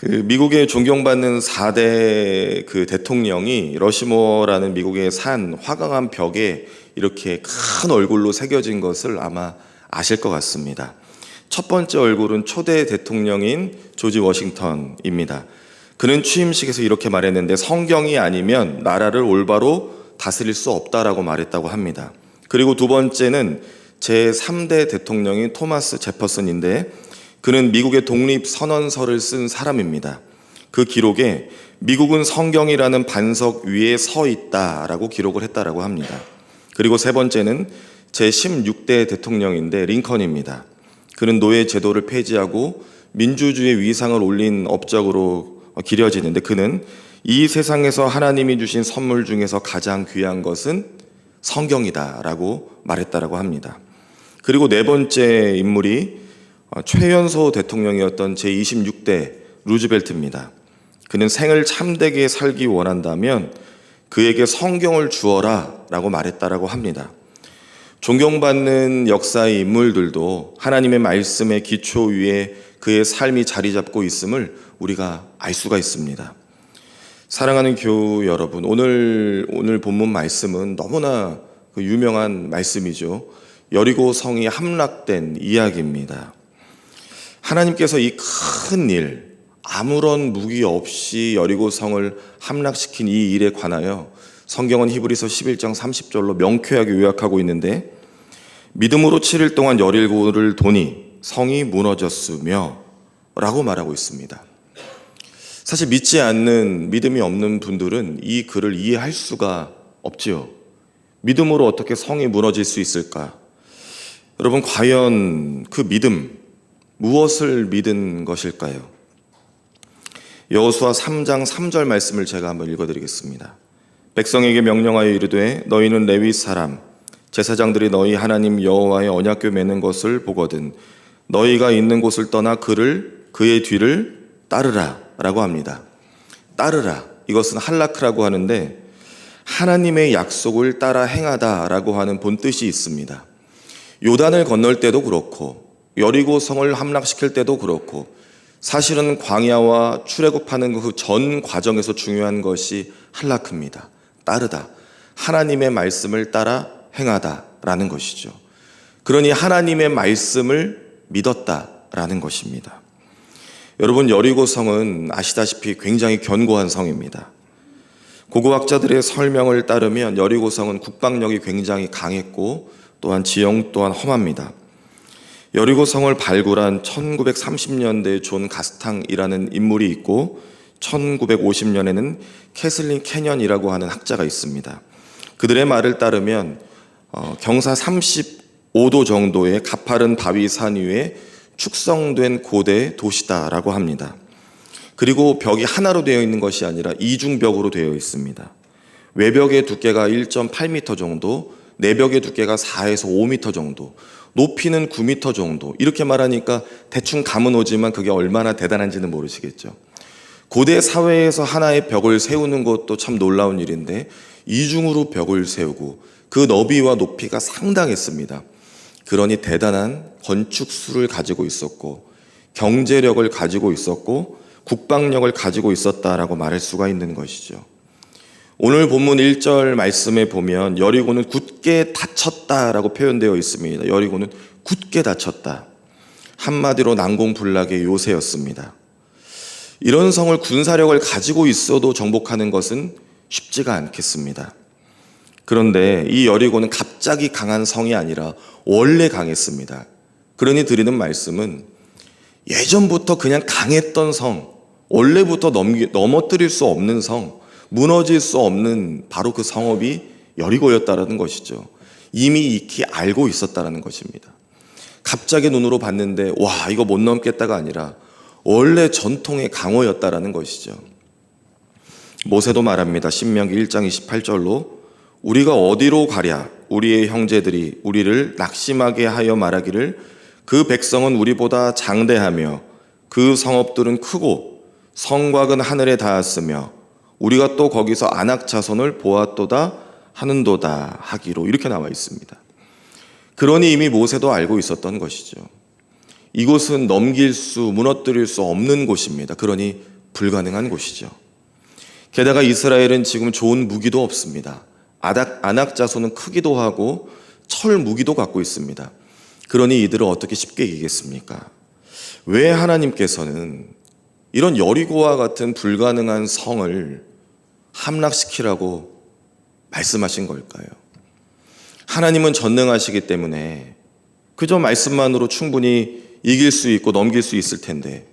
미국의 존경받는 4대 대통령이 러시모어라는 미국의 산 화강암 벽에 이렇게 큰 얼굴로 새겨진 것을 아마 아실 것 같습니다. 첫 번째 얼굴은 초대 대통령인 조지 워싱턴입니다. 그는 취임식에서 이렇게 말했는데, 성경이 아니면 나라를 올바로 다스릴 수 없다라고 말했다고 합니다. 그리고 두 번째는 제3대 대통령인 토마스 제퍼슨인데, 그는 미국의 독립선언서를 쓴 사람입니다. 그 기록에 미국은 성경이라는 반석 위에 서 있다라고 기록을 했다라고 합니다. 그리고 세 번째는 제16대 대통령인데 링컨입니다. 그는 노예 제도를 폐지하고 민주주의의 위상을 올린 업적으로 기려지는데, 그는 이 세상에서 하나님이 주신 선물 중에서 가장 귀한 것은 성경이다라고 말했다라고 합니다. 그리고 네 번째 인물이 최연소 대통령이었던 제26대 루즈벨트입니다. 그는 생을 참되게 살기 원한다면 그에게 성경을 주어라 라고 말했다라고 합니다. 존경받는 역사의 인물들도 하나님의 말씀의 기초 위에 그의 삶이 자리 잡고 있음을 우리가 알 수가 있습니다. 사랑하는 교우 여러분, 오늘 본문 말씀은 너무나 유명한 말씀이죠. 여리고 성이 함락된 이야기입니다. 하나님께서 이 큰 일, 아무런 무기 없이 여리고 성을 함락시킨 이 일에 관하여 성경은 히브리서 11장 30절로 명쾌하게 요약하고 있는데, 믿음으로 7일 동안 여리고를 도니 성이 무너졌으며 라고 말하고 있습니다. 사실 믿지 않는, 믿음이 없는 분들은 이 글을 이해할 수가 없지요. 믿음으로 어떻게 성이 무너질 수 있을까? 여러분, 과연 그 믿음, 무엇을 믿은 것일까요? 여호수아 3장 3절 말씀을 제가 한번 읽어드리겠습니다. 백성에게 명령하여 이르되 너희는 레위 사람 제사장들이 너희 하나님 여호와의 언약궤 매는 것을 보거든 너희가 있는 곳을 떠나 그의 뒤를 따르라 라고 합니다. 따르라, 이것은 할라크라고 하는데 하나님의 약속을 따라 행하다 라고 하는 본뜻이 있습니다. 요단을 건널 때도 그렇고 여리고 성을 함락시킬 때도 그렇고, 사실은 광야와 출애굽하는 그 전 과정에서 중요한 것이 할라크입니다. 따르다, 하나님의 말씀을 따라 행하다라는 것이죠. 그러니 하나님의 말씀을 믿었다라는 것입니다. 여러분, 여리고 성은 아시다시피 굉장히 견고한 성입니다. 고고학자들의 설명을 따르면 여리고 성은 국방력이 굉장히 강했고 또한 지형 또한 험합니다. 여리고 성을 발굴한 1930년대 존 가스탕이라는 인물이 있고 1950년에는 캐슬린 캐년이라고 하는 학자가 있습니다. 그들의 말을 따르면 경사 35도 정도의 가파른 바위 산 위에 축성된 고대 도시다라고 합니다. 그리고 벽이 하나로 되어 있는 것이 아니라 이중벽으로 되어 있습니다. 외벽의 두께가 1.8m 정도, 내벽의 두께가 4에서 5m 정도, 높이는 9m 정도, 이렇게 말하니까 대충 감은 오지만 그게 얼마나 대단한지는 모르시겠죠. 고대 사회에서 하나의 벽을 세우는 것도 참 놀라운 일인데 이중으로 벽을 세우고 그 너비와 높이가 상당했습니다. 그러니 대단한 건축술을 가지고 있었고 경제력을 가지고 있었고 국방력을 가지고 있었다라고 말할 수가 있는 것이죠. 오늘 본문 1절 말씀에 보면 여리고는 굳게 닫혔다라고 표현되어 있습니다. 여리고는 굳게 닫혔다. 한마디로 난공불락의 요새였습니다. 이런 성을 군사력을 가지고 있어도 정복하는 것은 쉽지가 않겠습니다. 그런데 이 여리고는 갑자기 강한 성이 아니라 원래 강했습니다. 그러니 드리는 말씀은 예전부터 그냥 강했던 성, 원래부터 넘어뜨릴 수 없는 성, 무너질 수 없는 바로 그 성읍이 여리고였다라는 것이죠. 이미 익히 알고 있었다라는 것입니다. 갑자기 눈으로 봤는데 와, 이거 못 넘겠다가 아니라 원래 전통의 강호였다라는 것이죠. 모세도 말합니다. 신명기 1장 28절로 우리가 어디로 가랴? 우리의 형제들이 우리를 낙심하게 하여 말하기를 그 백성은 우리보다 장대하며 그 성읍들은 크고 성곽은 하늘에 닿았으며 우리가 또 거기서 아낙 자손을 보았도다 하는도다 하기로, 이렇게 나와 있습니다. 그러니 이미 모세도 알고 있었던 것이죠. 이곳은 넘길 수, 무너뜨릴 수 없는 곳입니다. 그러니 불가능한 곳이죠. 게다가 이스라엘은 지금 좋은 무기도 없습니다. 아낙 자손은 크기도 하고 철 무기도 갖고 있습니다. 그러니 이들을 어떻게 쉽게 이기겠습니까? 왜 하나님께서는 이런 여리고와 같은 불가능한 성을 함락시키라고 말씀하신 걸까요? 하나님은 전능하시기 때문에 그저 말씀만으로 충분히 이길 수 있고 넘길 수 있을 텐데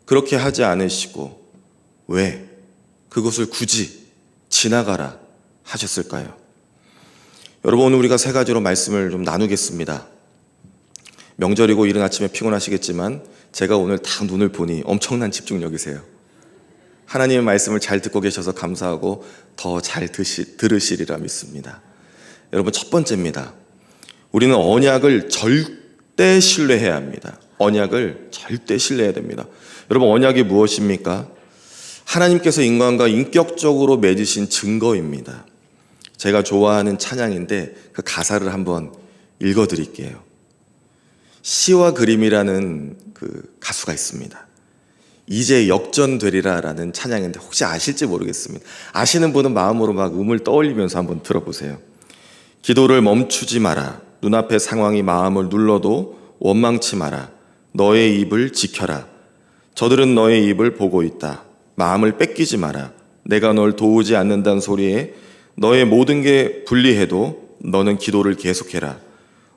그렇게 하지 않으시고 왜 그것을 굳이 지나가라 하셨을까요? 여러분, 오늘 우리가 세 가지로 말씀을 좀 나누겠습니다. 명절이고 이른 아침에 피곤하시겠지만 제가 오늘 딱 눈을 보니 엄청난 집중력이세요. 하나님의 말씀을 잘 듣고 계셔서 감사하고 더 잘 들으시리라 믿습니다. 여러분, 첫 번째입니다. 우리는 언약을 절대 신뢰해야 합니다. 언약을 절대 신뢰해야 됩니다. 여러분, 언약이 무엇입니까? 하나님께서 인간과 인격적으로 맺으신 증거입니다. 제가 좋아하는 찬양인데 그 가사를 한번 읽어드릴게요. 시와 그림이라는 그 가수가 있습니다. 이제 역전되리라 라는 찬양인데 혹시 아실지 모르겠습니다. 아시는 분은 마음으로 막 음을 떠올리면서 한번 들어보세요. 기도를 멈추지 마라. 눈앞의 상황이 마음을 눌러도 원망치 마라. 너의 입을 지켜라. 저들은 너의 입을 보고 있다. 마음을 뺏기지 마라. 내가 널 도우지 않는다는 소리에 너의 모든 게 불리해도 너는 기도를 계속해라.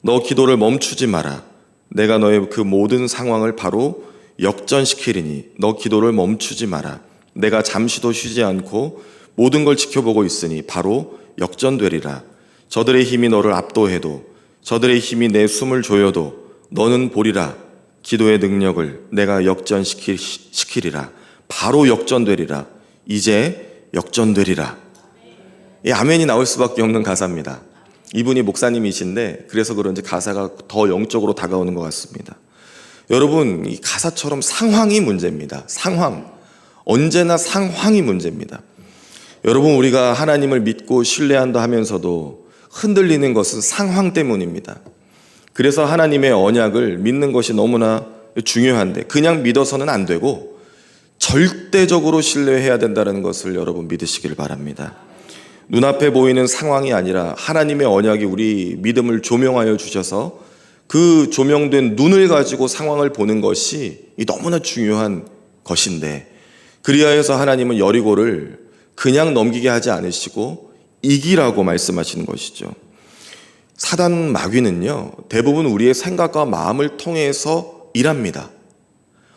너 기도를 멈추지 마라. 내가 너의 그 모든 상황을 바로 역전시키리니 너 기도를 멈추지 마라. 내가 잠시도 쉬지 않고 모든 걸 지켜보고 있으니 바로 역전되리라. 저들의 힘이 너를 압도해도 저들의 힘이 내 숨을 조여도 너는 보리라. 기도의 능력을 내가 역전시키리라. 바로 역전되리라. 이제 역전되리라. 이 아멘이 나올 수밖에 없는 가사입니다. 이분이 목사님이신데 그래서 그런지 가사가 더 영적으로 다가오는 것 같습니다. 여러분, 이 가사처럼 상황이 문제입니다. 상황. 언제나 상황이 문제입니다. 여러분, 우리가 하나님을 믿고 신뢰한다 하면서도 흔들리는 것은 상황 때문입니다. 그래서 하나님의 언약을 믿는 것이 너무나 중요한데 그냥 믿어서는 안 되고 절대적으로 신뢰해야 된다는 것을 여러분 믿으시길 바랍니다. 눈앞에 보이는 상황이 아니라 하나님의 언약이 우리 믿음을 조명하여 주셔서 그 조명된 눈을 가지고 상황을 보는 것이 너무나 중요한 것인데 그리하여서 하나님은 여리고를 그냥 넘기게 하지 않으시고 이기라고 말씀하시는 것이죠. 사단 마귀는요, 대부분 우리의 생각과 마음을 통해서 일합니다.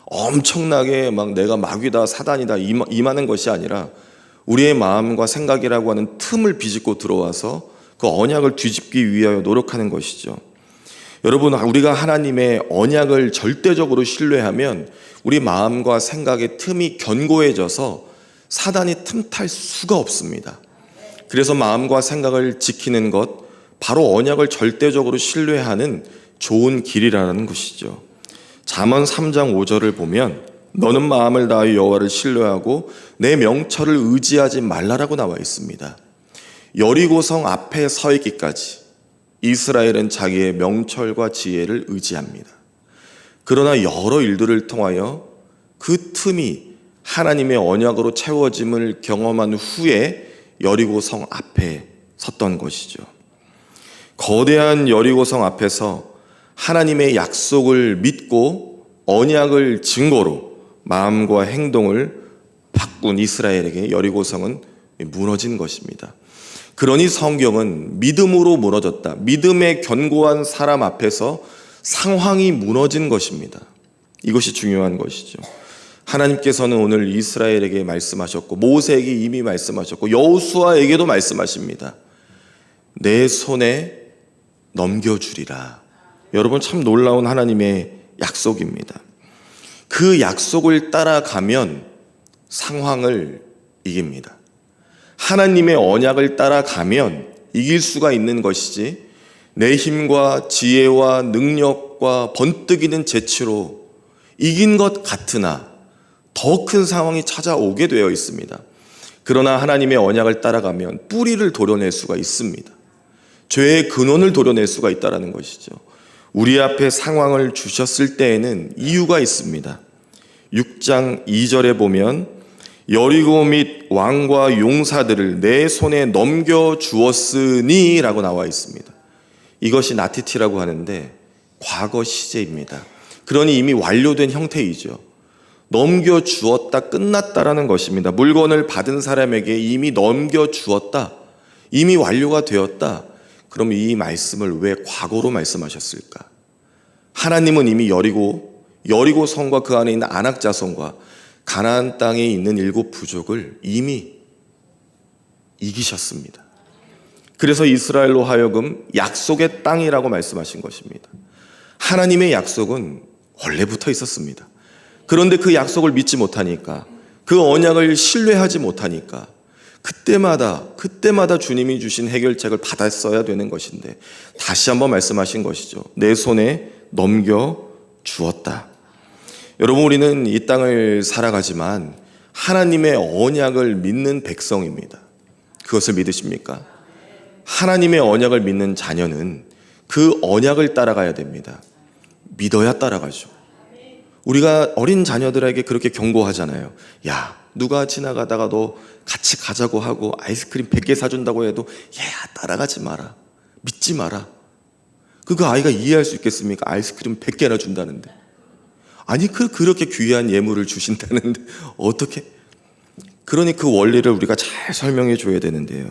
엄청나게 막 내가 마귀다 사단이다 임하는 것이 아니라 우리의 마음과 생각이라고 하는 틈을 비집고 들어와서 그 언약을 뒤집기 위하여 노력하는 것이죠. 여러분, 우리가 하나님의 언약을 절대적으로 신뢰하면 우리 마음과 생각의 틈이 견고해져서 사단이 틈탈 수가 없습니다. 그래서 마음과 생각을 지키는 것, 바로 언약을 절대적으로 신뢰하는 좋은 길이라는 것이죠. 잠언 3장 5절을 보면 너는 마음을 다하여 여호와를 신뢰하고 내 명철을 의지하지 말라라고 나와 있습니다. 여리고성 앞에 서 있기까지 이스라엘은 자기의 명철과 지혜를 의지합니다. 그러나 여러 일들을 통하여 그 틈이 하나님의 언약으로 채워짐을 경험한 후에 여리고성 앞에 섰던 것이죠. 거대한 여리고성 앞에서 하나님의 약속을 믿고 언약을 증거로 마음과 행동을 바꾼 이스라엘에게 여리고성은 무너진 것입니다. 그러니 성경은 믿음으로 무너졌다. 믿음의 견고한 사람 앞에서 상황이 무너진 것입니다. 이것이 중요한 것이죠. 하나님께서는 오늘 이스라엘에게 말씀하셨고 모세에게 이미 말씀하셨고 여호수아에게도 말씀하십니다. 내 손에 넘겨주리라. 여러분, 참 놀라운 하나님의 약속입니다. 그 약속을 따라가면 상황을 이깁니다. 하나님의 언약을 따라가면 이길 수가 있는 것이지 내 힘과 지혜와 능력과 번뜩이는 재치로 이긴 것 같으나 더 큰 상황이 찾아오게 되어 있습니다. 그러나 하나님의 언약을 따라가면 뿌리를 도려낼 수가 있습니다. 죄의 근원을 도려낼 수가 있다는 것이죠. 우리 앞에 상황을 주셨을 때에는 이유가 있습니다. 6장 2절에 보면 여리고 및 왕과 용사들을 내 손에 넘겨주었으니 라고 나와 있습니다. 이것이 나티티라고 하는데 과거 시제입니다. 그러니 이미 완료된 형태이죠. 넘겨주었다, 끝났다라는 것입니다. 물건을 받은 사람에게 이미 넘겨주었다, 이미 완료가 되었다. 그럼 이 말씀을 왜 과거로 말씀하셨을까? 하나님은 이미 여리고 성과 그 안에 있는 아낙 자손과 가나안 땅에 있는 7 부족을 이미 이기셨습니다. 그래서 이스라엘로 하여금 약속의 땅이라고 말씀하신 것입니다. 하나님의 약속은 원래부터 있었습니다. 그런데 그 약속을 믿지 못하니까, 그 언약을 신뢰하지 못하니까 그때마다 주님이 주신 해결책을 받았어야 되는 것인데 다시 한번 말씀하신 것이죠. 내 손에 넘겨주었다. 여러분, 우리는 이 땅을 살아가지만 하나님의 언약을 믿는 백성입니다. 그것을 믿으십니까? 하나님의 언약을 믿는 자녀는 그 언약을 따라가야 됩니다. 믿어야 따라가죠. 우리가 어린 자녀들에게 그렇게 경고하잖아요. 야, 누가 지나가다가 너 같이 가자고 하고 아이스크림 100개 사준다고 해도 야, 따라가지 마라, 믿지 마라. 그 아이가 이해할 수 있겠습니까? 아이스크림 100개나 준다는데. 아니, 그렇게 귀한 예물을 주신다는데 어떻게? 그러니 그 원리를 우리가 잘 설명해 줘야 되는데요.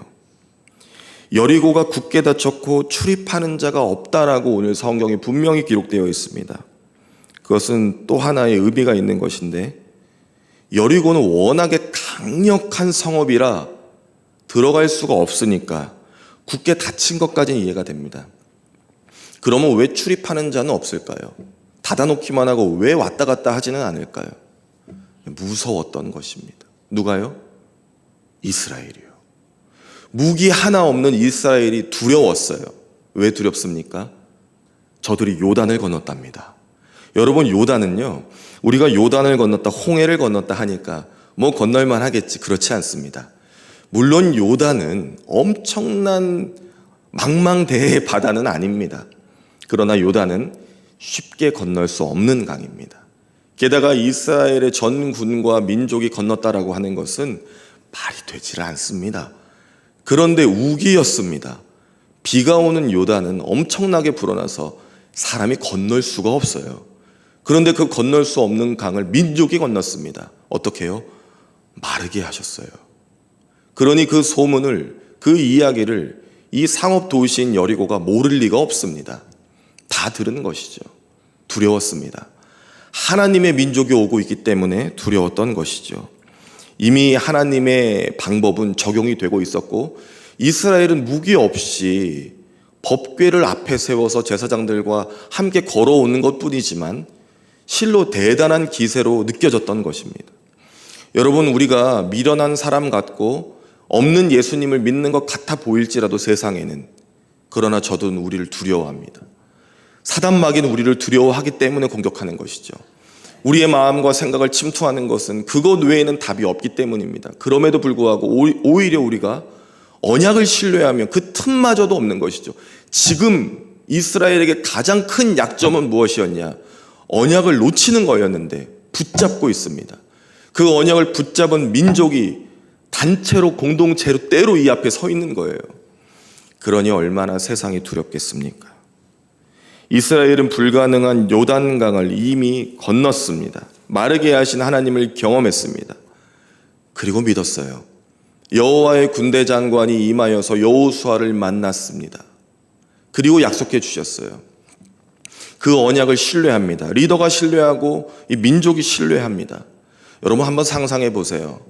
여리고가 굳게 닫혔고 출입하는 자가 없다라고 오늘 성경에 분명히 기록되어 있습니다. 그것은 또 하나의 의미가 있는 것인데, 여리고는 워낙에 강력한 성읍이라 들어갈 수가 없으니까 굳게 닫힌 것까지는 이해가 됩니다. 그러면 왜 출입하는 자는 없을까요? 닫아놓기만 하고 왜 왔다 갔다 하지는 않을까요? 무서웠던 것입니다. 누가요? 이스라엘이요. 무기 하나 없는 이스라엘이 두려웠어요. 왜 두렵습니까? 저들이 요단을 건넜답니다. 여러분, 요단은요, 우리가 요단을 건넜다, 홍해를 건넜다 하니까 뭐 건널만 하겠지, 그렇지 않습니다. 물론 요단은 엄청난 망망대해의 바다는 아닙니다. 그러나 요단은 쉽게 건널 수 없는 강입니다. 게다가 이스라엘의 전군과 민족이 건넜다라고 하는 것은 말이 되질 않습니다. 그런데 우기였습니다. 비가 오는 요단은 엄청나게 불어나서 사람이 건널 수가 없어요. 그런데 그 건널 수 없는 강을 민족이 건넜습니다. 어떻게 해요? 마르게 하셨어요. 그러니 그 소문을, 그 이야기를 이 상업 도시인 여리고가 모를 리가 없습니다. 다 들은 것이죠. 두려웠습니다. 하나님의 민족이 오고 있기 때문에 두려웠던 것이죠. 이미 하나님의 방법은 적용이 되고 있었고, 이스라엘은 무기 없이 법궤를 앞에 세워서 제사장들과 함께 걸어오는 것뿐이지만 실로 대단한 기세로 느껴졌던 것입니다. 여러분, 우리가 미련한 사람 같고 없는 예수님을 믿는 것 같아 보일지라도 세상에는, 그러나 저도 우리를 두려워합니다. 사단 마귀는 우리를 두려워하기 때문에 공격하는 것이죠. 우리의 마음과 생각을 침투하는 것은 그것 외에는 답이 없기 때문입니다. 그럼에도 불구하고 오히려 우리가 언약을 신뢰하면 그 틈마저도 없는 것이죠. 지금 이스라엘에게 가장 큰 약점은 무엇이었냐? 언약을 놓치는 거였는데 붙잡고 있습니다. 그 언약을 붙잡은 민족이 단체로, 공동체로 때로 이 앞에 서 있는 거예요. 그러니 얼마나 세상이 두렵겠습니까? 이스라엘은 불가능한 요단강을 이미 건넜습니다. 마르게 하신 하나님을 경험했습니다. 그리고 믿었어요. 여호와의 군대 장관이 임하여서 여호수아를 만났습니다. 그리고 약속해 주셨어요. 그 언약을 신뢰합니다. 리더가 신뢰하고 이 민족이 신뢰합니다. 여러분, 한번 상상해 보세요.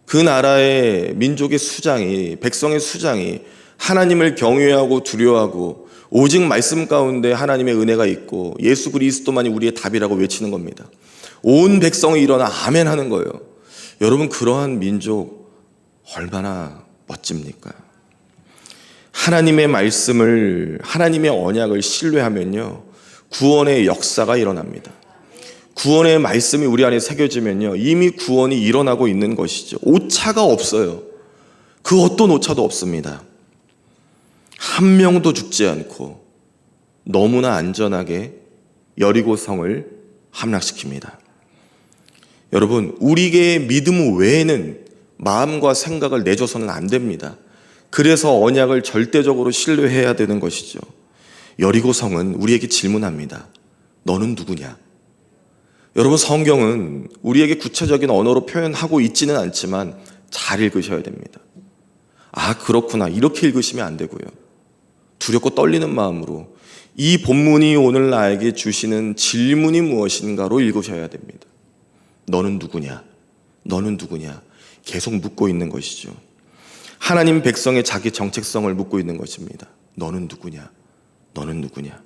그 나라의 민족의 수장이, 백성의 수장이 하나님을 경외하고 두려워하고 오직 말씀 가운데 하나님의 은혜가 있고 예수 그리스도만이 우리의 답이라고 외치는 겁니다. 온 백성이 일어나 아멘 하는 거예요. 여러분, 그러한 민족 얼마나 멋집니까? 하나님의 말씀을, 하나님의 언약을 신뢰하면요, 구원의 역사가 일어납니다. 구원의 말씀이 우리 안에 새겨지면요, 이미 구원이 일어나고 있는 것이죠. 오차가 없어요. 그 어떤 오차도 없습니다. 한 명도 죽지 않고 너무나 안전하게 여리고성을 함락시킵니다. 여러분, 우리의 믿음 외에는 마음과 생각을 내줘서는 안 됩니다. 그래서 언약을 절대적으로 신뢰해야 되는 것이죠. 여리고성은 우리에게 질문합니다. 너는 누구냐? 여러분, 성경은 우리에게 구체적인 언어로 표현하고 있지는 않지만 잘 읽으셔야 됩니다. 아, 그렇구나. 이렇게 읽으시면 안 되고요. 두렵고 떨리는 마음으로 이 본문이 오늘 나에게 주시는 질문이 무엇인가로 읽으셔야 됩니다. 너는 누구냐? 너는 누구냐? 계속 묻고 있는 것이죠. 하나님 백성의 자기 정체성을 묻고 있는 것입니다. 너는 누구냐? 너는 누구냐?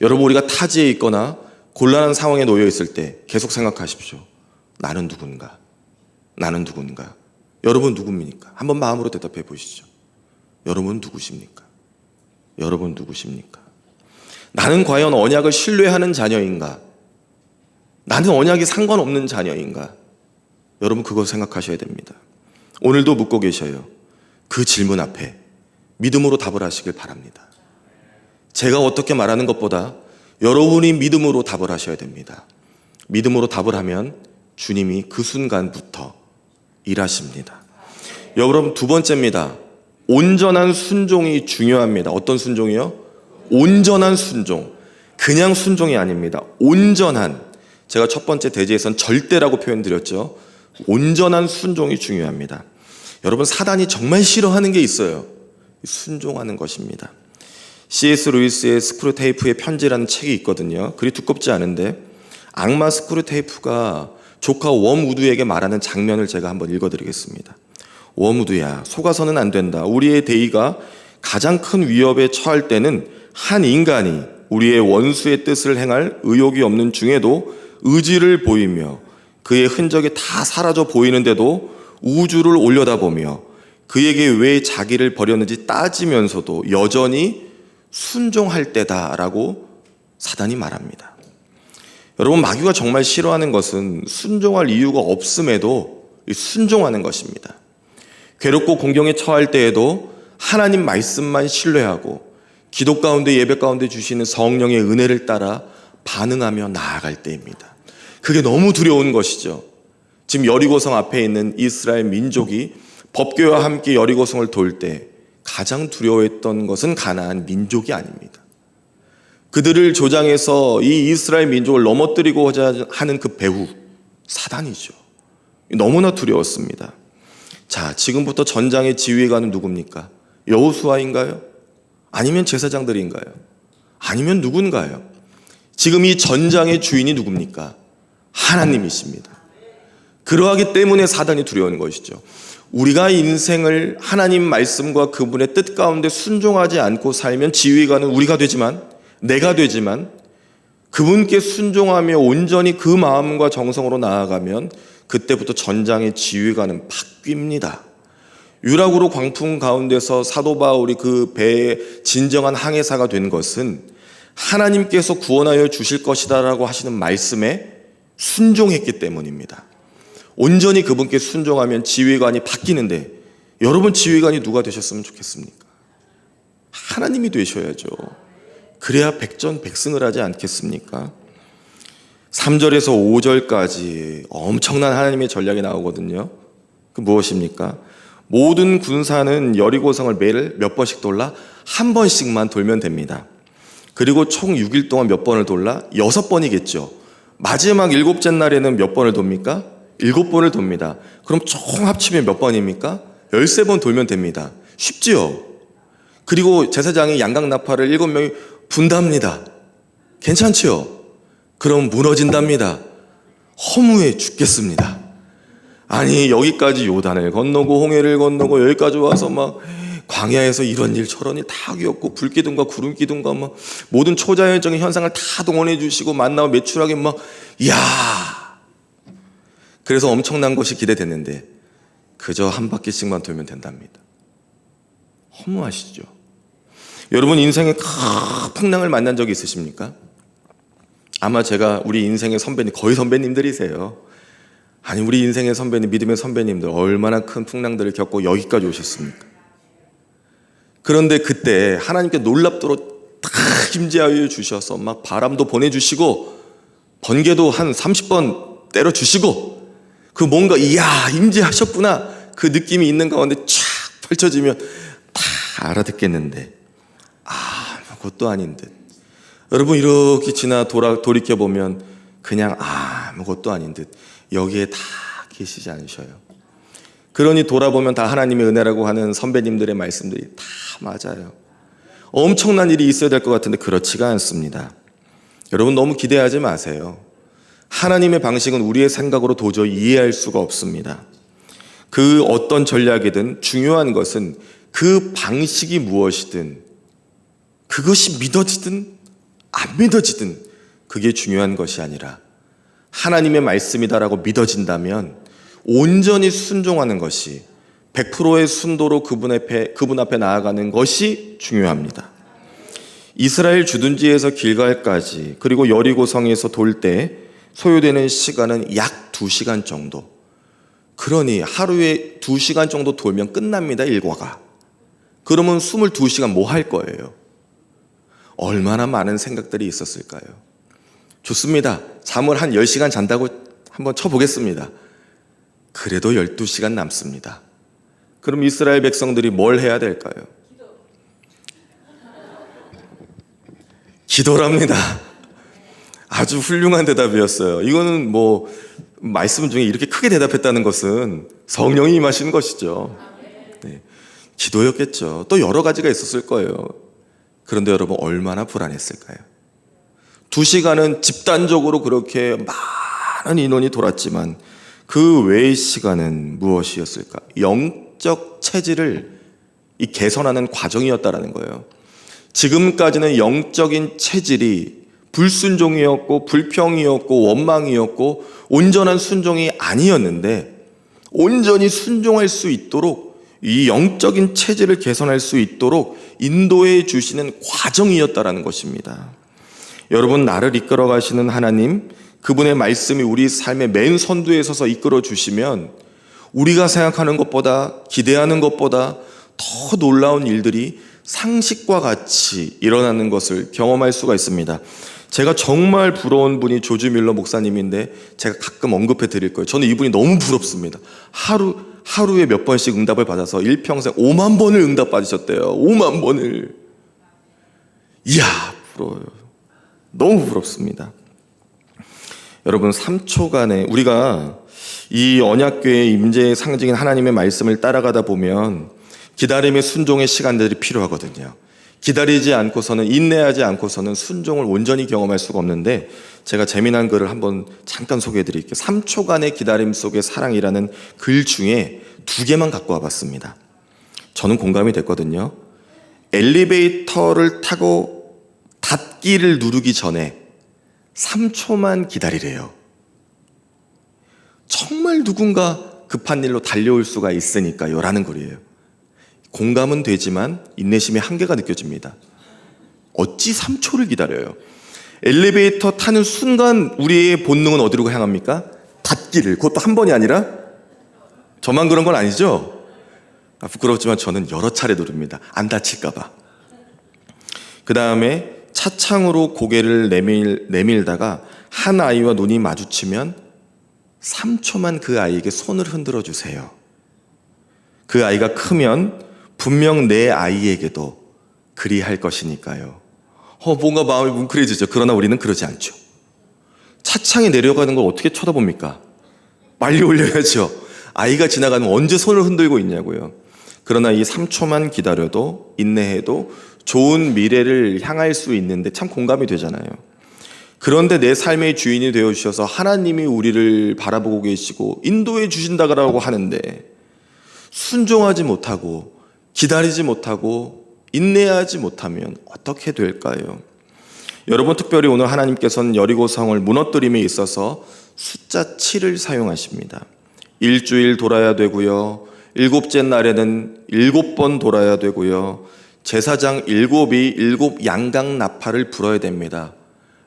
여러분, 우리가 타지에 있거나 곤란한 상황에 놓여 있을 때 계속 생각하십시오. 나는 누군가? 나는 누군가? 여러분 누굽니까? 한번 마음으로 대답해 보시죠. 여러분 누구십니까? 여러분 누구십니까? 나는 과연 언약을 신뢰하는 자녀인가? 나는 언약이 상관없는 자녀인가? 여러분, 그거 생각하셔야 됩니다. 오늘도 묻고 계셔요. 그 질문 앞에 믿음으로 답을 하시길 바랍니다. 제가 어떻게 말하는 것보다 여러분이 믿음으로 답을 하셔야 됩니다. 믿음으로 답을 하면 주님이 그 순간부터 일하십니다. 여러분, 두 번째입니다. 온전한 순종이 중요합니다. 어떤 순종이요? 온전한 순종. 그냥 순종이 아닙니다. 온전한. 제가 첫 번째 대지에선 절대라고 표현드렸죠. 온전한 순종이 중요합니다. 여러분, 사단이 정말 싫어하는 게 있어요. 순종하는 것입니다. C.S. 루이스의 스크루테이프의 편지라는 책이 있거든요. 그리 두껍지 않은데 악마 스크루테이프가 조카 웜우드에게 말하는 장면을 제가 한번 읽어드리겠습니다. 웜우드야, 속아서는 안 된다. 우리의 대의가 가장 큰 위협에 처할 때는 한 인간이 우리의 원수의 뜻을 행할 의욕이 없는 중에도 의지를 보이며 그의 흔적이 다 사라져 보이는데도 우주를 올려다보며 그에게 왜 자기를 버렸는지 따지면서도 여전히 순종할 때다라고 사단이 말합니다. 여러분, 마귀가 정말 싫어하는 것은 순종할 이유가 없음에도 순종하는 것입니다. 괴롭고 공경에 처할 때에도 하나님 말씀만 신뢰하고 기도 가운데 예배 가운데 주시는 성령의 은혜를 따라 반응하며 나아갈 때입니다. 그게 너무 두려운 것이죠. 지금 여리고성 앞에 있는 이스라엘 민족이 법궤와 함께 여리고성을 돌 때 가장 두려워했던 것은 가나안 민족이 아닙니다. 그들을 조장해서 이 이스라엘 민족을 넘어뜨리고자 하는 그 배후, 사단이죠. 너무나 두려웠습니다. 자, 지금부터 전장의 지휘관은 누굽니까? 여호수아인가요? 아니면 제사장들인가요? 아니면 누군가요? 지금 이 전장의 주인이 누굽니까? 하나님이십니다. 그러하기 때문에 사단이 두려운 것이죠. 우리가 인생을 하나님 말씀과 그분의 뜻 가운데 순종하지 않고 살면 지휘관은 우리가 되지만, 내가 되지만, 그분께 순종하며 온전히 그 마음과 정성으로 나아가면 그때부터 전장의 지휘관은 바뀝니다. 유라구로 광풍 가운데서 사도 바울이 그 배의 진정한 항해사가 된 것은 하나님께서 구원하여 주실 것이다라고 하시는 말씀에 순종했기 때문입니다. 온전히 그분께 순종하면 지휘관이 바뀌는데, 여러분 지휘관이 누가 되셨으면 좋겠습니까? 하나님이 되셔야죠. 그래야 백전백승을 하지 않겠습니까? 3절에서 5절까지 엄청난 하나님의 전략이 나오거든요. 그 무엇입니까? 모든 군사는 여리고성을 매일 몇 번씩 돌라? 한 번씩만 돌면 됩니다. 그리고 총 6일 동안 몇 번을 돌라? 6번이겠죠. 마지막 7째 날에는 몇 번을 돕니까? 7번을 돕니다. 그럼 총 합치면 몇 번입니까? 13번 돌면 됩니다. 쉽지요? 그리고 제사장이 양각나팔을 7명이 분답니다. 괜찮지요? 그럼 무너진답니다. 허무해 죽겠습니다. 아니, 여기까지 요단을 건너고 홍해를 건너고 여기까지 와서 막 광야에서 이런 일 저런 일 다 겪고 불기둥과 구름기둥과 막 모든 초자연적인 현상을 다 동원해 주시고 만나고 매출하게 막 이야, 그래서 엄청난 것이 기대됐는데 그저 한 바퀴씩만 돌면 된답니다. 허무하시죠? 여러분, 인생에 큰 풍랑을 만난 적이 있으십니까? 아마 제가 우리 인생의 선배님, 거의 선배님들이세요. 아니, 우리 인생의 선배님, 믿음의 선배님들 얼마나 큰 풍랑들을 겪고 여기까지 오셨습니까? 그런데 그때 하나님께 놀랍도록 딱 임재하여 주셔서 막 바람도 보내주시고 번개도 한 30번 때려주시고 그 뭔가 이야 임재하셨구나 그 느낌이 있는 가운데 쫙 펼쳐지면 다 알아듣겠는데 아무것도 아닌 듯. 여러분 이렇게 돌이켜보면 그냥 아무것도 아닌 듯 여기에 다 계시지 않으셔요. 그러니 돌아보면 다 하나님의 은혜라고 하는 선배님들의 말씀들이 다 맞아요. 엄청난 일이 있어야 될 것 같은데 그렇지가 않습니다. 여러분 너무 기대하지 마세요. 하나님의 방식은 우리의 생각으로 도저히 이해할 수가 없습니다. 그 어떤 전략이든 중요한 것은 그 방식이 무엇이든 그것이 믿어지든 안 믿어지든 그게 중요한 것이 아니라 하나님의 말씀이다라고 믿어진다면 온전히 순종하는 것이 100%의 순도로 그분 앞에 나아가는 것이 중요합니다. 이스라엘 주둔지에서 길갈까지 그리고 여리고성에서 돌 때 소요되는 시간은 약 2시간 정도. 그러니 하루에 2시간 정도 돌면 끝납니다. 일과가. 그러면 22시간 뭐 할 거예요? 얼마나 많은 생각들이 있었을까요? 좋습니다. 잠을 한 10시간 잔다고 한번 쳐보겠습니다. 그래도 12시간 남습니다. 그럼 이스라엘 백성들이 뭘 해야 될까요? 기도랍니다. 아주 훌륭한 대답이었어요. 이거는 뭐 말씀 중에 이렇게 크게 대답했다는 것은 성령이 임하신 것이죠. 네. 기도였겠죠. 또 여러 가지가 있었을 거예요. 그런데 여러분 얼마나 불안했을까요? 2시간은 집단적으로 그렇게 많은 인원이 돌았지만 그 외의 시간은 무엇이었을까? 영적 체질을 개선하는 과정이었다라는 거예요. 지금까지는 영적인 체질이 불순종이었고 불평이었고 원망이었고 온전한 순종이 아니었는데 온전히 순종할 수 있도록 이 영적인 체질을 개선할 수 있도록 인도해 주시는 과정이었다라는 것입니다. 여러분 나를 이끌어 가시는 하나님 그분의 말씀이 우리 삶의 맨 선두에 서서 이끌어 주시면 우리가 생각하는 것보다 기대하는 것보다 더 놀라운 일들이 상식과 같이 일어나는 것을 경험할 수가 있습니다. 제가 정말 부러운 분이 조지 밀러 목사님인데 제가 가끔 언급해 드릴 거예요. 저는 이분이 너무 부럽습니다. 하루에 몇 번씩 응답을 받아서 일평생 5만 번을 응답 받으셨대요. 5만 번을. 이야 부러워요. 너무 부럽습니다. 여러분 3초간에 우리가 이 언약궤의 임재의 상징인 하나님의 말씀을 따라가다 보면 기다림의 순종의 시간들이 필요하거든요. 기다리지 않고서는 인내하지 않고서는 순종을 온전히 경험할 수가 없는데 제가 재미난 글을 한번 잠깐 소개해 드릴게요. 3초간의 기다림 속의 사랑이라는 글 중에 2개만 갖고 와봤습니다. 저는 공감이 됐거든요. 엘리베이터를 타고 닫기를 누르기 전에 3초만 기다리래요. 정말 누군가 급한 일로 달려올 수가 있으니까요 라는 글이에요. 공감은 되지만 인내심의 한계가 느껴집니다. 어찌 3초를 기다려요? 엘리베이터 타는 순간 우리의 본능은 어디로 향합니까? 닫기를. 그것도 한 번이 아니라 저만 그런 건 아니죠? 부끄럽지만 저는 여러 차례 누릅니다. 안 다칠까 봐. 그 다음에 차창으로 고개를 내밀다가 한 아이와 눈이 마주치면 3초만 그 아이에게 손을 흔들어 주세요. 그 아이가 크면 분명 내 아이에게도 그리할 것이니까요. 뭔가 마음이 뭉클해지죠. 그러나 우리는 그러지 않죠. 차창에 내려가는 걸 어떻게 쳐다봅니까? 빨리 올려야죠. 아이가 지나가면 언제 손을 흔들고 있냐고요. 그러나 이 3초만 기다려도 인내해도 좋은 미래를 향할 수 있는데 참 공감이 되잖아요. 그런데 내 삶의 주인이 되어주셔서 하나님이 우리를 바라보고 계시고 인도해 주신다고 하는데 순종하지 못하고 기다리지 못하고 인내하지 못하면 어떻게 될까요? 여러분 특별히 오늘 하나님께서는 여리고성을 무너뜨림에 있어서 숫자 7을 사용하십니다. 일주일 돌아야 되고요. 7째 날에는 7번 돌아야 되고요. 제사장 7이 7 양각 나팔을 불어야 됩니다.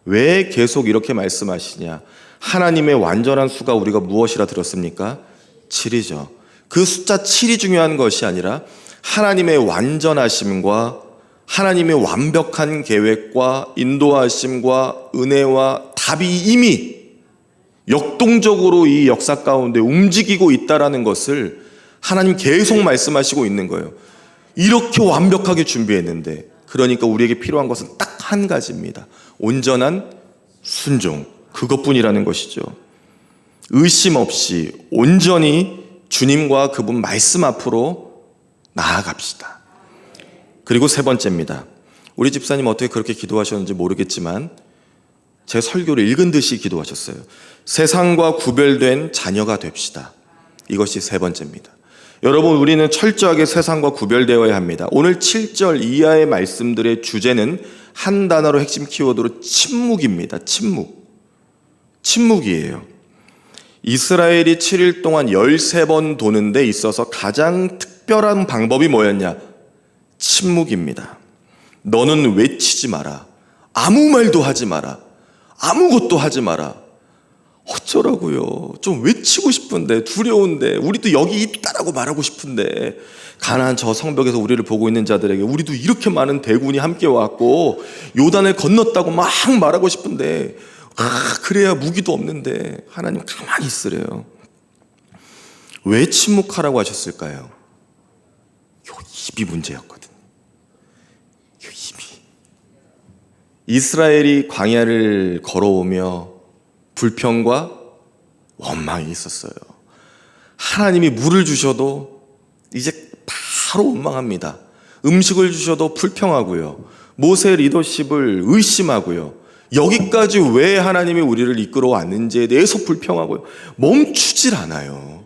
왜 계속 이렇게 말씀하시냐? 하나님의 완전한 수가 우리가 무엇이라 들었습니까? 7이죠. 그 숫자 7이 중요한 것이 아니라 하나님의 완전하심과 하나님의 완벽한 계획과 인도하심과 은혜와 답이 이미 역동적으로 이 역사 가운데 움직이고 있다라는 것을 하나님 계속 말씀하시고 있는 거예요. 이렇게 완벽하게 준비했는데, 그러니까 우리에게 필요한 것은 딱 한 가지입니다. 온전한 순종, 그것뿐이라는 것이죠. 의심 없이 온전히 주님과 그분 말씀 앞으로 나아갑시다. 그리고 세 번째입니다. 우리 집사님 어떻게 그렇게 기도하셨는지 모르겠지만 제 설교를 읽은 듯이 기도하셨어요. 세상과 구별된 자녀가 됩시다. 이것이 세 번째입니다. 여러분, 우리는 철저하게 세상과 구별되어야 합니다. 오늘 7절 이하의 말씀들의 주제는 한 단어로 핵심 키워드로 침묵입니다. 침묵이에요. 이스라엘이 7일 동안 13번 도는 데 있어서 가장 특별한 방법이 뭐였냐? 침묵입니다. 너는 외치지 마라. 아무 말도 하지 마라. 아무것도 하지 마라. 어쩌라고요? 좀 외치고 싶은데, 두려운데, 우리도 여기 있다라고 말하고 싶은데, 가나안 저 성벽에서 우리를 보고 있는 자들에게 우리도 이렇게 많은 대군이 함께 왔고 요단을 건넜다고 막 말하고 싶은데, 그래야 무기도 없는데 하나님 가만히 있으래요. 왜 침묵하라고 하셨을까요? 요 입이 문제였거든요. 요 입이. 이스라엘이 광야를 걸어오며 불평과 원망이 있었어요. 하나님이 물을 주셔도 이제 바로 원망합니다. 음식을 주셔도 불평하고요. 모세의 리더십을 의심하고요. 여기까지 왜 하나님이 우리를 이끌어 왔는지에 대해서 불평하고요. 멈추질 않아요.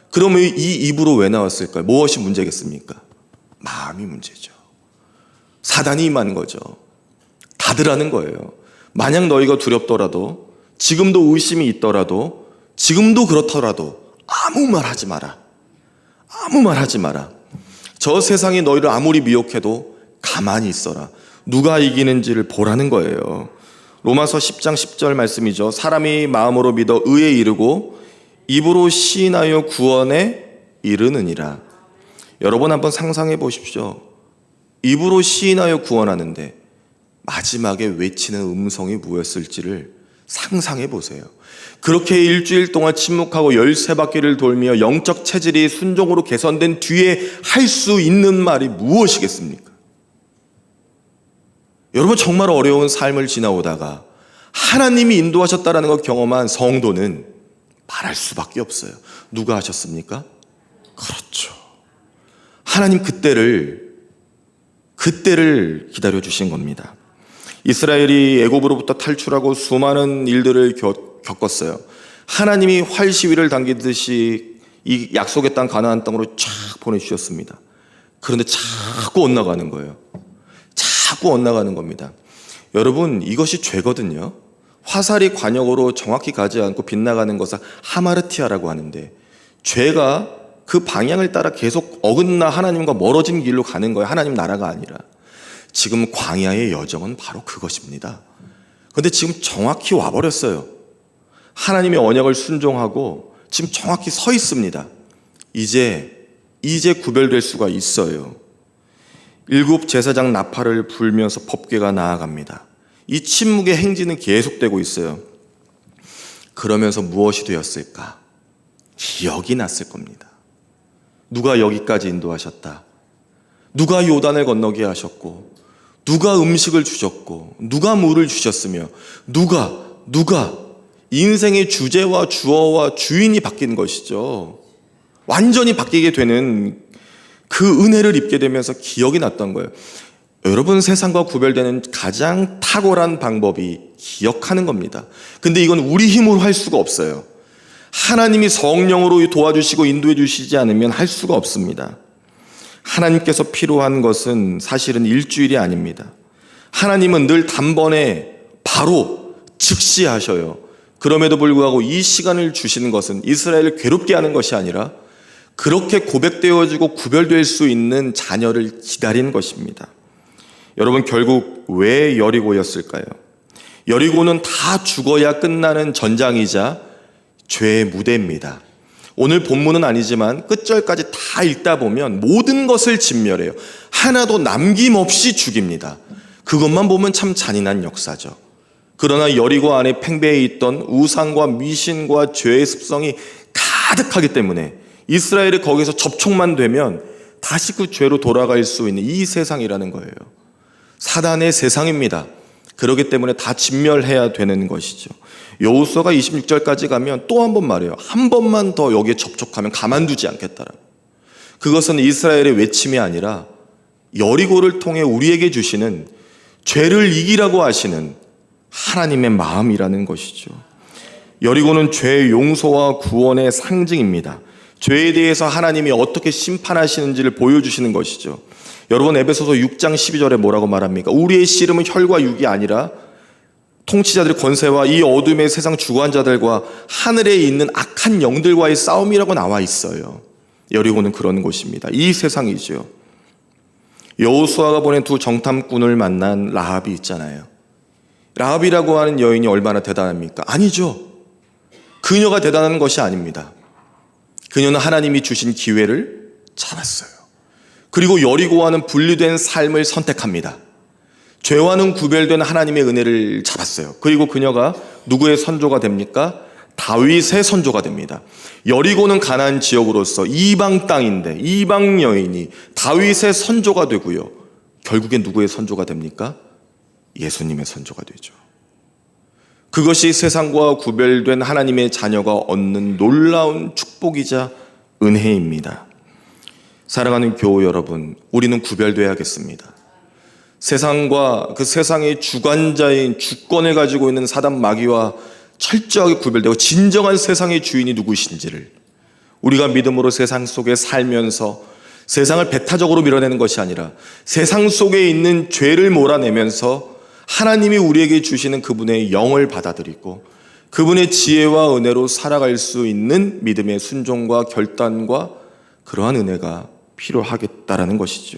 그러면 이 입으로 왜 나왔을까요? 무엇이 문제겠습니까? 마음이 문제죠. 사단이 임한 거죠. 닫으라는 거예요. 만약 너희가 두렵더라도, 지금도 의심이 있더라도, 지금도 그렇더라도 아무 말 하지 마라. 아무 말 하지 마라. 저 세상이 너희를 아무리 미혹해도 가만히 있어라. 누가 이기는지를 보라는 거예요. 로마서 10장 10절 말씀이죠. 사람이 마음으로 믿어 의에 이르고 입으로 시인하여 구원에 이르느니라. 여러분 한번 상상해 보십시오. 입으로 시인하여 구원하는데 마지막에 외치는 음성이 무엇일지를 상상해 보세요. 그렇게 일주일 동안 침묵하고 13바퀴를 돌며 영적 체질이 순종으로 개선된 뒤에 할 수 있는 말이 무엇이겠습니까? 여러분, 정말 어려운 삶을 지나오다가 하나님이 인도하셨다는 걸 경험한 성도는 말할 수밖에 없어요. 누가 하셨습니까? 그렇죠. 하나님 그때를 기다려주신 겁니다. 이스라엘이 애굽으로부터 탈출하고 수많은 일들을 겪었어요. 하나님이 활시위를 당기듯이 이 약속의 땅 가나안 땅으로 쫙 보내주셨습니다. 그런데 자꾸 엇나가는 거예요. 자꾸 엇나가는 겁니다. 여러분, 이것이 죄거든요. 화살이 관역으로 정확히 가지 않고 빗나가는 것을 하마르티아라고 하는데, 죄가 그 방향을 따라 계속 어긋나 하나님과 멀어진 길로 가는 거예요. 하나님 나라가 아니라. 지금 광야의 여정은 바로 그것입니다. 그런데 지금 정확히 와버렸어요. 하나님의 언약을 순종하고 지금 정확히 서 있습니다. 이제 구별될 수가 있어요. 7 제사장 나팔을 불면서 법궤가 나아갑니다. 이 침묵의 행진은 계속되고 있어요. 그러면서 무엇이 되었을까? 기억이 났을 겁니다. 누가 여기까지 인도하셨다. 누가 요단을 건너게 하셨고, 누가 음식을 주셨고, 누가 물을 주셨으며, 누가 인생의 주제와 주어와 주인이 바뀐 것이죠. 완전히 바뀌게 되는 그 은혜를 입게 되면서 기억이 났던 거예요. 여러분, 세상과 구별되는 가장 탁월한 방법이 기억하는 겁니다. 근데 이건 우리 힘으로 할 수가 없어요. 하나님이 성령으로 도와주시고 인도해 주시지 않으면 할 수가 없습니다. 하나님께서 필요한 것은 사실은 일주일이 아닙니다. 하나님은 늘 단번에 바로 즉시 하셔요. 그럼에도 불구하고 이 시간을 주시는 것은 이스라엘을 괴롭게 하는 것이 아니라 그렇게 고백되어지고 구별될 수 있는 자녀를 기다리는 것입니다. 여러분, 결국 왜 여리고였을까요? 여리고는 다 죽어야 끝나는 전장이자 죄의 무대입니다. 오늘 본문은 아니지만 끝절까지 다 읽다 보면 모든 것을 진멸해요. 하나도 남김없이 죽입니다. 그것만 보면 참 잔인한 역사죠. 그러나 여리고 안에 팽배해 있던 우상과 미신과 죄의 습성이 가득하기 때문에 이스라엘이 거기서 접촉만 되면 다시 그 죄로 돌아갈 수 있는 이 세상이라는 거예요. 사단의 세상입니다. 그렇기 때문에 다 진멸해야 되는 것이죠. 여호수아가 26절까지 가면 또 한 번 말해요. 한 번만 더 여기에 접촉하면 가만두지 않겠다라고. 그것은 이스라엘의 외침이 아니라 여리고를 통해 우리에게 주시는 죄를 이기라고 하시는 하나님의 마음이라는 것이죠. 여리고는 죄의 용서와 구원의 상징입니다. 죄에 대해서 하나님이 어떻게 심판하시는지를 보여주시는 것이죠. 여러분, 에베소서 6장 12절에 뭐라고 말합니까? 우리의 씨름은 혈과 육이 아니라 통치자들의 권세와 이 어둠의 세상 주관자들과 하늘에 있는 악한 영들과의 싸움이라고 나와 있어요. 여리고는 그런 곳입니다. 이 세상이죠. 여호수아가 보낸 두 정탐꾼을 만난 라합이 있잖아요. 라합이라고 하는 여인이 얼마나 대단합니까? 아니죠. 그녀가 대단한 것이 아닙니다. 그녀는 하나님이 주신 기회를 잡았어요. 그리고 여리고와는 분리된 삶을 선택합니다. 죄와는 구별된 하나님의 은혜를 잡았어요. 그리고 그녀가 누구의 선조가 됩니까? 다윗의 선조가 됩니다. 여리고는 가나안 지역으로서 이방 땅인데 이방 여인이 다윗의 선조가 되고요. 결국엔 누구의 선조가 됩니까? 예수님의 선조가 되죠. 그것이 세상과 구별된 하나님의 자녀가 얻는 놀라운 축복이자 은혜입니다. 사랑하는 교우 여러분, 우리는 구별되어야겠습니다. 세상과 그 세상의 주관자인 주권을 가지고 있는 사단 마귀와 철저하게 구별되고 진정한 세상의 주인이 누구이신지를 우리가 믿음으로 세상 속에 살면서 세상을 배타적으로 밀어내는 것이 아니라 세상 속에 있는 죄를 몰아내면서 하나님이 우리에게 주시는 그분의 영을 받아들이고 그분의 지혜와 은혜로 살아갈 수 있는 믿음의 순종과 결단과 그러한 은혜가 필요하겠다라는 것이죠.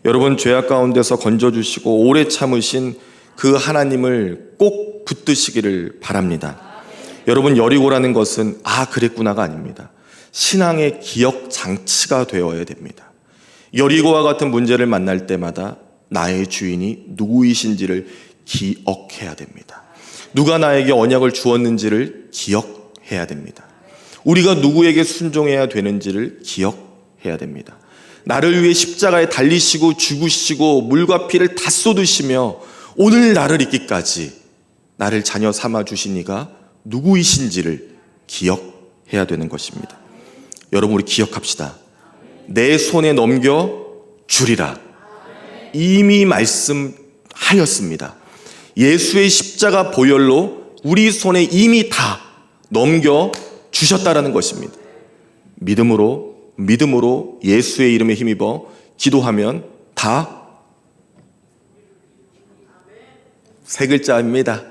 여러분, 죄악 가운데서 건져주시고 오래 참으신 그 하나님을 꼭 붙드시기를 바랍니다. 여러분, 여리고라는 것은 그랬구나가 아닙니다. 신앙의 기억 장치가 되어야 됩니다. 여리고와 같은 문제를 만날 때마다 나의 주인이 누구이신지를 기억해야 됩니다. 누가 나에게 언약을 주었는지를 기억해야 됩니다. 우리가 누구에게 순종해야 되는지를 기억해야 됩니다. 나를 위해 십자가에 달리시고 죽으시고 물과 피를 다 쏟으시며 오늘 나를 있기까지 나를 자녀 삼아 주신 이가 누구이신지를 기억해야 되는 것입니다. 여러분, 우리 기억합시다. 내 손에 넘겨 주리라. 이미 말씀하였습니다. 예수의 십자가 보혈로 우리 손에 이미 다 넘겨 주셨다라는 것입니다. 믿음으로 예수의 이름에 힘입어 기도하면 다 세 글자입니다.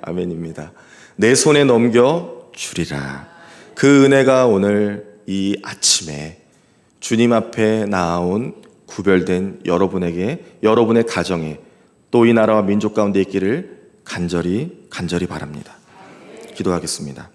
아멘입니다. 내 손에 넘겨 주리라. 그 은혜가 오늘 이 아침에 주님 앞에 나아온 구별된 여러분에게, 여러분의 가정에, 또 이 나라와 민족 가운데 있기를 간절히 바랍니다. 기도하겠습니다.